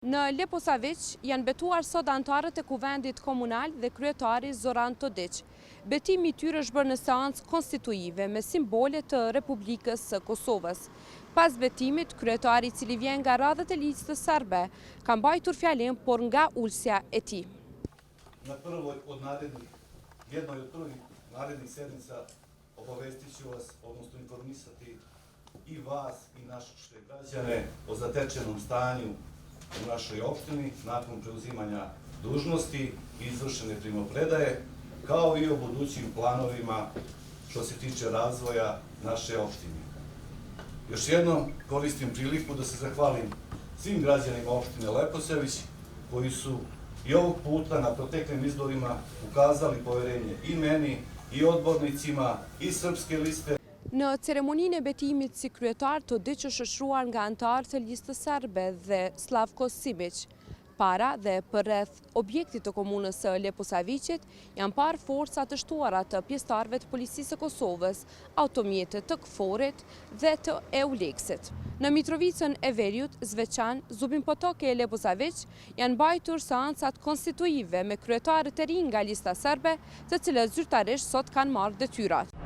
Në Leposavić janë betuar sot anëtarët e kuvendit komunal dhe kryetari Zoran Todić. Betimi i tyre është bërë në seancë konstituive me simbole të Republikës së Kosovës. Pas betimit, kryetari i cili vjen nga radhët e listës serbe ka mbajtur fjalën, por nga ulsja e tij. Na jednoj od prvih narednih sednica obavestit ću vas, odnosno informisati i vas i naše građane o zatečenom stanju u našoj opštini nakon preuzimanja dužnosti i izvršene primopredaje, kao i o budućim planovima što se tiče razvoja naše opštine. Još jednom koristim priliku da se zahvalim svim građanima opštine Leposavić koji su i ovog puta na proteklim izborima ukazali poverenje i meni, i odbornicima, i Srpske liste. Në ceremoninë e betimit si kryetar, Todić është shoqëruar nga anëtarët e listës serbe dhe Slavko Simić. Para dhe përreth objektit të komunës së Leposavićit janë parë forca të shtuara të pjesëtarëve të Policisë së Kosovës, automjete të KFOR-it dhe të EULEX-it. Në Mitrovicën e Veriut, Zveçan, Zubin Potoke e Leposavić janë mbajtur seancat konstituive me kryetarët e rinj nga lista serbe, të cilët zyrtarisht sot kanë marrë detyrat.